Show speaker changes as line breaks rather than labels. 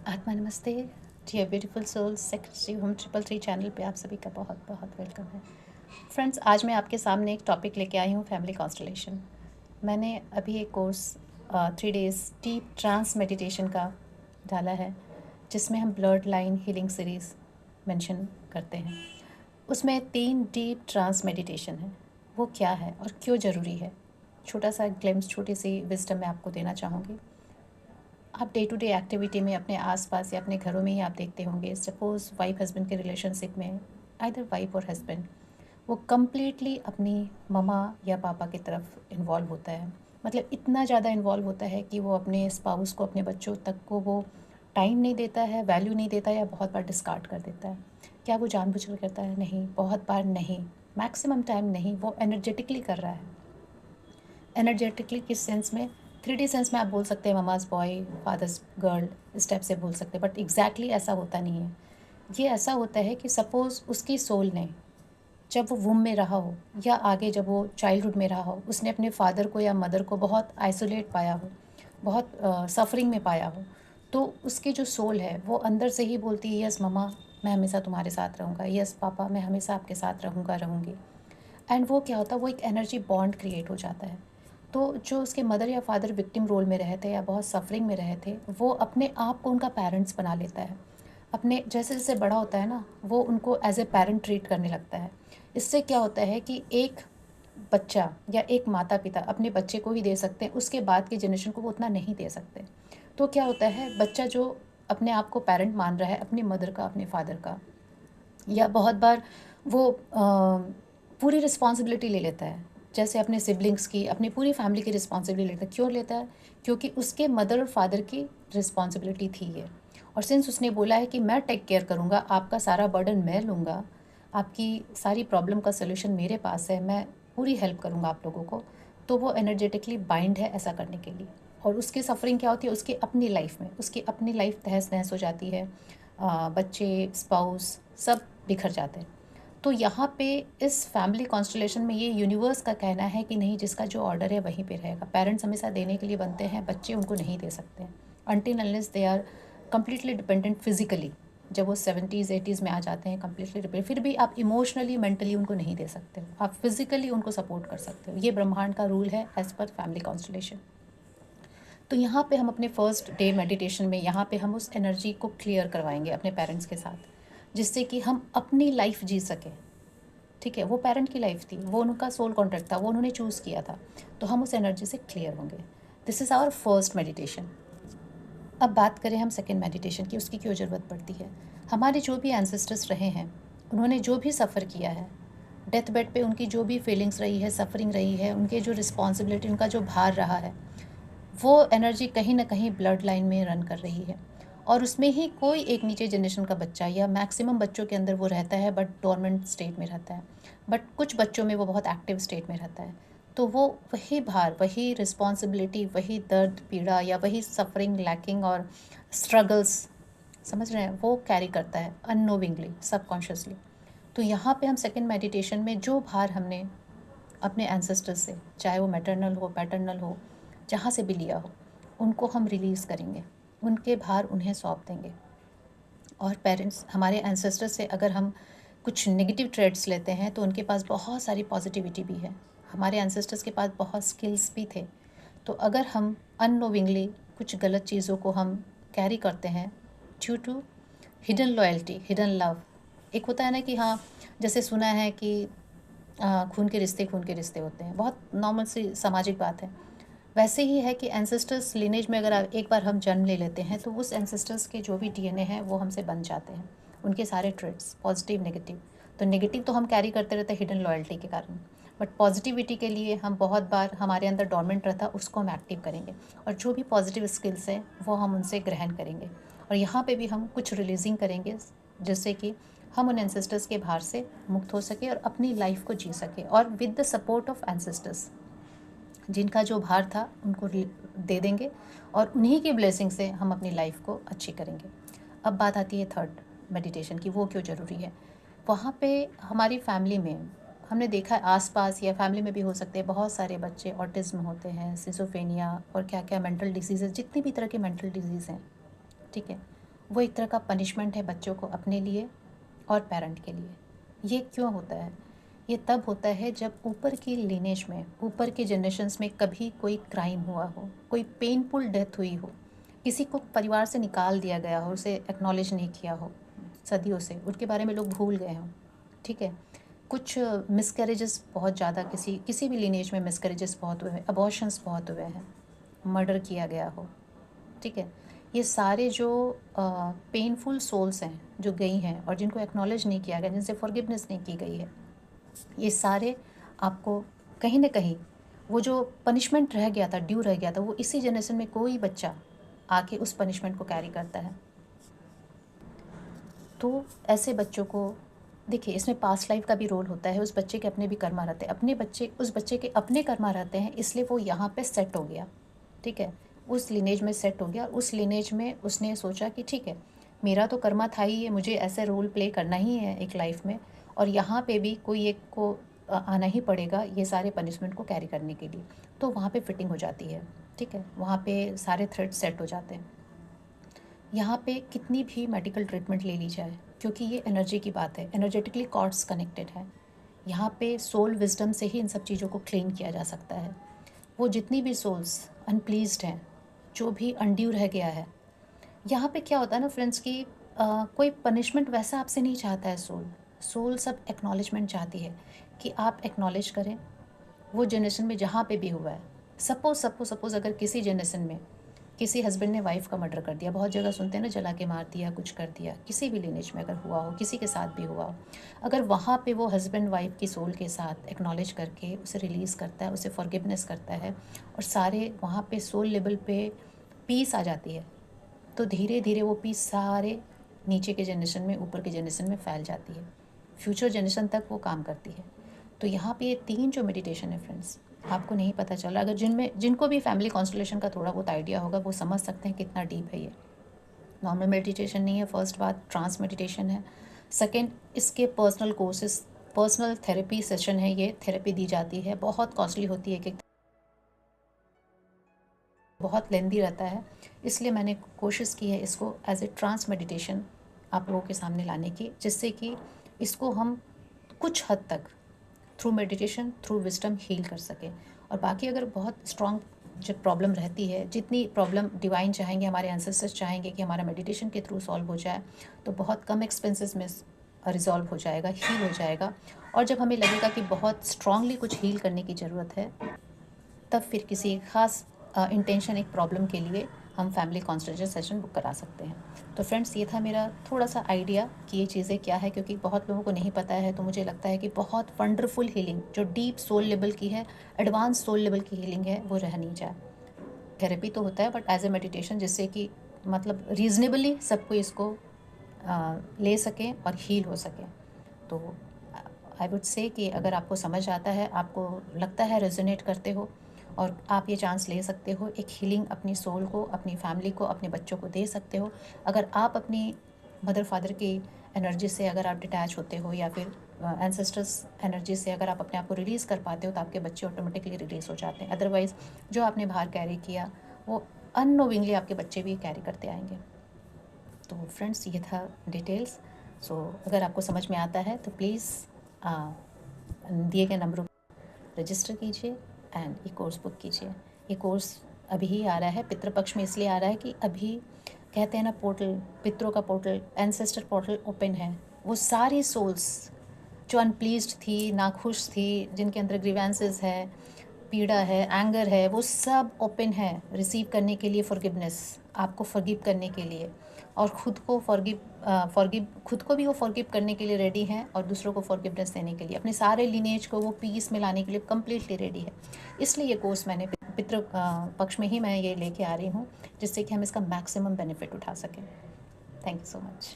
आत्मा नमस्ते। Dear beautiful souls, secretary home 333 channel पे आप सभी का बहुत बहुत वेलकम है। फ्रेंड्स, आज मैं आपके सामने एक टॉपिक लेके आई हूँ, फैमिली कॉन्स्टलेशन। मैंने अभी एक course 3 days deep trance meditation का डाला है, जिसमें हम bloodline healing series mention करते हैं। उसमें 3 डीप ट्रांस मेडिटेशन है। वो क्या है और क्यों ज़रूरी है, छोटा सा ग्लिम्स, छोटी सी विजडम मैं आपको देना चाहूँगी। आप डे टू डे एक्टिविटी में अपने आसपास या अपने घरों में ही आप देखते होंगे, सपोज़ वाइफ हस्बैंड के रिलेशनशिप में, आइदर वाइफ और हस्बैंड, वो कम्प्लीटली अपनी ममा या पापा की तरफ इन्वॉल्व होता है। मतलब इतना ज़्यादा इन्वॉल्व होता है कि वो अपने स्पाउस को, अपने बच्चों तक को वो टाइम नहीं देता है, वैल्यू नहीं देता है, या बहुत बार डिस्कार्ड कर देता है। क्या वो जानबूझकर करता है? नहीं, बहुत बार नहीं, मैक्सिमम टाइम नहीं। वो एनर्जेटिकली कर रहा है। एनर्जेटिकली किस सेंस में? 3D सेंस में आप बोल सकते हैं ममाज़ बॉय, फादर्स गर्ल, इस टाइप से बोल सकते हैं, बट एग्जैक्टली ऐसा होता नहीं है। ये ऐसा होता है कि सपोज़ उसकी सोल ने, जब वो वुम में रहा हो या आगे जब वो चाइल्डहुड में रहा हो, उसने अपने फादर को या मदर को बहुत आइसोलेट पाया हो, बहुत सफरिंग में पाया हो, तो उसकी जो सोल है वो अंदर से ही बोलती है, यस ममा, मैं हमेशा तुम्हारे साथ रहूँगा, यस पापा, मैं हमेशा आपके साथ रहूँगा, रहूँगी। एंड वो क्या होता है, वो एक एनर्जी बॉन्ड क्रिएट हो जाता है। तो जो उसके मदर या फादर विक्टिम रोल में रहे थे या बहुत सफरिंग में रहे थे, वो अपने आप को उनका पेरेंट्स बना लेता है। अपने जैसे जैसे बड़ा होता है ना, वो उनको एज ए पेरेंट ट्रीट करने लगता है। इससे क्या होता है कि एक बच्चा या एक माता पिता अपने बच्चे को ही दे सकते हैं, उसके बाद की जनरेशन को वो उतना नहीं दे सकते। तो क्या होता है, बच्चा जो अपने आप को पेरेंट मान रहा है, अपनी मदर का, अपने फादर का, या बहुत बार वो पूरी रिस्पॉन्सिबिलिटी ले लेता है, जैसे अपने सिबलिंग्स की, अपनी पूरी फैमिली की रिस्पॉन्सिबिलिटी लेता है। क्यों लेता है? क्योंकि उसके मदर और फादर की रिस्पॉन्सिबिलिटी थी ये। और सिंस उसने बोला है कि मैं टेक केयर करूँगा, आपका सारा बर्डन मैं लूँगा, आपकी सारी प्रॉब्लम का सोल्यूशन मेरे पास है, मैं पूरी हेल्प करूँगा आप लोगों को, तो वो एनर्जेटिकली बाइंड है ऐसा करने के लिए। और उसकी सफरिंग क्या होती है? उसकी अपनी लाइफ में, उसकी अपनी लाइफ तहस नहस हो जाती है। बच्चे, स्पाउस, सब बिखर जाते हैं। तो यहाँ पे इस फैमिली कॉन्स्टलेशन में ये यूनिवर्स का कहना है कि नहीं, जिसका जो ऑर्डर है वहीं पे रहेगा। पेरेंट्स हमेशा देने के लिए बनते हैं, बच्चे उनको नहीं दे सकते हैं until unless they are completely dependent physically. जब वो 70s 80s में आ जाते हैं, कम्प्लीटली डिपेंड, फिर भी आप इमोशनली मेंटली उनको नहीं दे सकते हो, आप फिजिकली उनको सपोर्ट कर सकते हो। ये ब्रह्मांड का रूल है एज पर फैमिली कॉन्स्टलेशन। तो यहाँ पे हम अपने फर्स्ट डे मेडिटेशन में, यहाँ पे हम उस एनर्जी को क्लियर करवाएंगे अपने पेरेंट्स के साथ, जिससे कि हम अपनी लाइफ जी सकें। ठीक है, वो पेरेंट की लाइफ थी, वो उनका सोल कॉन्ट्रैक्ट था, वो उन्होंने चूज़ किया था, तो हम उस एनर्जी से क्लियर होंगे। This is our first meditation. अब बात करें हम सेकेंड मेडिटेशन की, उसकी क्यों ज़रूरत पड़ती है। हमारे जो भी एंसेस्टर्स रहे हैं, उन्होंने जो भी सफ़र किया है, डेथ बेड पे उनकी जो भी फीलिंग्स रही है, सफरिंग रही है, उनके जो रिस्पॉन्सिबिलिटी, उनका जो भार रहा है, वो एनर्जी कहीं ना कहीं ब्लड लाइन में रन कर रही है। और उसमें ही कोई एक नीचे जनरेशन का बच्चा, या मैक्सिमम बच्चों के अंदर वो रहता है बट डोरमेंट स्टेट में रहता है, बट कुछ बच्चों में वो बहुत एक्टिव स्टेट में रहता है। तो वो वही भार, वही रिस्पॉन्सिबिलिटी, वही दर्द पीड़ा, या वही सफरिंग, लैकिंग और स्ट्रगल्स, समझ रहे हैं, वो कैरी करता है अननोविंगली, सबकॉन्शियसली। तो यहाँ पे हम सेकेंड मेडिटेशन में जो भार हमने अपने एंसेस्टर्स से, चाहे वो मैटरनल हो, पैटर्नल हो, जहाँ से भी लिया हो, उनको हम रिलीज़ करेंगे, उनके भार उन्हें सौंप देंगे। और पेरेंट्स, हमारे एंसेस्टर्स से अगर हम कुछ नेगेटिव ट्रेड्स लेते हैं, तो उनके पास बहुत सारी पॉजिटिविटी भी है। हमारे एंसेस्टर्स के पास बहुत स्किल्स भी थे। तो अगर हम अननोविंगली कुछ गलत चीज़ों को हम कैरी करते हैं due to hidden loyalty, hidden love, एक होता है ना कि हाँ, जैसे सुना है कि खून के रिश्ते होते हैं, बहुत नॉर्मल सी सामाजिक बात है। वैसे ही है कि एंसेस्टर्स लिनेज में अगर एक बार हम जन्म ले लेते हैं, तो उस एंसेस्टर्स के जो भी डीएनए हैं वो हमसे बन जाते हैं, उनके सारे ट्रेड्स, पॉजिटिव नेगेटिव। तो नेगेटिव तो हम कैरी करते रहते हैं हिडन लॉयल्टी के कारण, बट पॉजिटिविटी के लिए हम बहुत बार, हमारे अंदर डोरमेंट रहता, उसको हम एक्टिव करेंगे, और जो भी पॉजिटिव स्किल्स हैं वो हम उनसे ग्रहण करेंगे। और यहाँ पे भी हम कुछ रिलीजिंग करेंगे, जिससे कि हम उन एंसेस्टर्स के भार से मुक्त हो सके और अपनी लाइफ को जी सके, और with the support of ancestors, जिनका जो भार था उनको दे देंगे, और उन्हीं की ब्लेसिंग से हम अपनी लाइफ को अच्छी करेंगे। अब बात आती है थर्ड मेडिटेशन की, वो क्यों ज़रूरी है। वहाँ पे हमारी फैमिली में हमने देखा है, आसपास या फैमिली में भी हो सकते हैं, बहुत सारे बच्चे ऑटिज्म होते हैं, सिजोफेनिया और क्या क्या मेंटल डिजीज़, जितनी भी तरह के मेंटल डिजीज़ हैं, ठीक है, वो एक तरह का पनिशमेंट है बच्चों को अपने लिए और पेरेंट के लिए। ये क्यों होता है? ये तब होता है जब ऊपर की लिनेज में, ऊपर के जनरेशन्स में कभी कोई क्राइम हुआ हो, कोई पेनफुल डेथ हुई हो, किसी को परिवार से निकाल दिया गया हो, उसे एक्नॉलेज नहीं किया हो सदियों से, उनके बारे में लोग भूल गए हों, ठीक है। कुछ मिसकैरेजेस बहुत ज़्यादा, किसी भी लिनेज में मिसकैरेजेस बहुत हुए हैं, अबॉर्शंस बहुत हुए हैं, मर्डर किया गया हो, ठीक है। ये सारे जो पेनफुल सोल्स हैं जो गई हैं और जिनको एक्नॉलेज नहीं किया गया, जिनसे फॉरगिवनेस नहीं की गई है, ये सारे आपको कहीं ना कहीं वो जो पनिशमेंट रह गया था, ड्यू रह गया था, वो इसी जनरेशन में कोई बच्चा आके उस पनिशमेंट को कैरी करता है। तो ऐसे बच्चों को देखिए, इसमें पास्ट लाइफ का भी रोल होता है। उस बच्चे के अपने भी कर्मा रहते हैं, उस बच्चे के अपने कर्मा रहते हैं, इसलिए वो यहाँ पे सेट हो गया, ठीक है। उस लिनेज में सेट हो गया, उस लिनेज में उसने सोचा कि ठीक है, मेरा तो कर्मा था ही है, मुझे ऐसे रोल प्ले करना ही है एक लाइफ में, और यहाँ पे भी कोई एक को आना ही पड़ेगा ये सारे पनिशमेंट को कैरी करने के लिए। तो वहाँ पे फिटिंग हो जाती है, ठीक है, वहाँ पे सारे थ्रेड सेट हो जाते हैं। यहाँ पे कितनी भी मेडिकल ट्रीटमेंट ले ली जाए, क्योंकि ये एनर्जी की बात है, एनर्जेटिकली कॉर्ड्स कनेक्टेड है। यहाँ पे सोल विजडम से ही इन सब चीज़ों को क्लीन किया जा सकता है। वो जितनी भी सोल्स अनप्लीज्ड हैं, जो भी अनड्यू रह गया है, यहाँ पे क्या होता है ना फ्रेंड्स कि कोई पनिशमेंट वैसा आपसे नहीं चाहता है। सोल सब एक्नॉलेजमेंट चाहती है कि आप एक्नॉलेज करें वो जनरेशन में जहाँ पे भी हुआ है। सपोज अगर किसी जनरेशन में किसी हस्बैंड ने वाइफ का मर्डर कर दिया, बहुत जगह सुनते हैं ना, जला के मार दिया, कुछ कर दिया, किसी भी लिनेज में अगर हुआ हो, किसी के साथ भी हुआ हो, अगर वहाँ पे वो हस्बैंड वाइफ की सोल के साथ एक्नॉलेज करके उसे रिलीज़ करता है, उसे फॉरगिवनेस करता है, और सारे वहाँ पे सोल लेवल पे पीस आ जाती है, तो धीरे धीरे वो पीस सारे नीचे के जनरेशन में, ऊपर के जनरेशन में फैल जाती है, फ्यूचर जनरेशन तक वो काम करती है। तो यहाँ पे ये 3 जो मेडिटेशन है फ्रेंड्स, आपको नहीं पता चला, अगर जिनको भी फैमिली कॉन्स्टलेशन का थोड़ा बहुत आइडिया होगा, वो समझ सकते हैं कितना डीप है ये। नॉर्मल मेडिटेशन नहीं है, फर्स्ट बात, ट्रांस मेडिटेशन है। सेकंड, इसके personal courses, personal therapy session है, ये थेरेपी दी जाती है, बहुत कॉस्टली होती है, कि बहुत लेंदी रहता है, इसलिए मैंने कोशिश की है इसको एज ए ट्रांस मेडिटेशन आप लोगों के सामने लाने की, जिससे कि इसको हम कुछ हद तक through meditation, through wisdom heal कर सकें। और बाकी अगर बहुत स्ट्रॉन्ग जब प्रॉब्लम रहती है, जितनी प्रॉब्लम डिवाइन चाहेंगे, हमारे एंसेस्टर्स चाहेंगे कि हमारा मेडिटेशन के थ्रू सॉल्व हो जाए, तो बहुत कम एक्सपेंसेस में रिजॉल्व हो जाएगा, हील हो जाएगा। और जब हमें लगेगा कि बहुत स्ट्रांगली कुछ हील करने की ज़रूरत है, तब फिर किसी एक ख़ास इंटेंशन, एक प्रॉब्लम के लिए हम फैमिली कॉन्सल्टेशन सेशन बुक करा सकते हैं। तो फ्रेंड्स, ये था मेरा थोड़ा सा आइडिया कि ये चीज़ें क्या है, क्योंकि बहुत लोगों को नहीं पता है। तो मुझे लगता है कि बहुत वंडरफुल हीलिंग जो डीप सोल लेवल की है, एडवांस सोल लेवल की हीलिंग है, वो रह नहीं जाए। थेरेपी तो होता है, बट एज ए मेडिटेशन, जिससे कि मतलब रीजनेबली सबको इसको ले सकें और हील हो सकें। तो आई वुड से कि अगर आपको समझ आता है, आपको लगता है रेजोनेट करते हो, और आप ये चांस ले सकते हो, एक हीलिंग अपनी सोल को, अपनी फैमिली को, अपने बच्चों को दे सकते हो। अगर आप अपनी मदर फादर की एनर्जी से अगर आप डिटैच होते हो, या फिर एंसेस्टर्स एनर्जी से अगर आप अपने आप को रिलीज़ कर पाते हो, तो आपके बच्चे ऑटोमेटिकली रिलीज़ हो जाते हैं। अदरवाइज़ जो आपने बाहर कैरी किया, वो अननोविंगली आपके बच्चे भी कैरी करते आएंगे। तो फ्रेंड्स, ये था डिटेल्स। सो अगर आपको समझ में आता है तो प्लीज़ दिए गए नंबरों रजिस्टर कीजिए एंड ये कोर्स बुक कीजिए। ये कोर्स अभी ही आ रहा है, पितृपक्ष में इसलिए आ रहा है कि अभी कहते हैं ना, पोर्टल, पितरों का पोर्टल, एंसेस्टर पोर्टल ओपन है। वो सारी सोल्स जो अनप्लीज्ड थी, नाखुश थी, जिनके अंदर ग्रीवेंसेस है, पीड़ा है, एंगर है, वो सब ओपन है रिसीव करने के लिए, फॉरगिवनेस, आपको फॉरगिव करने के लिए, और खुद को खुद को भी वो फॉरगिव करने के लिए रेडी हैं, और दूसरों को फॉरगिवनेस देने के लिए, अपने सारे लिनेज को वो पीस में लाने के लिए कम्प्लीटली रेडी है। इसलिए ये कोर्स मैंने पितृ पक्ष में ही मैं ये लेके आ रही हूँ, जिससे कि हम इसका मैक्सिमम बेनिफिट उठा सकें। Thank you so much.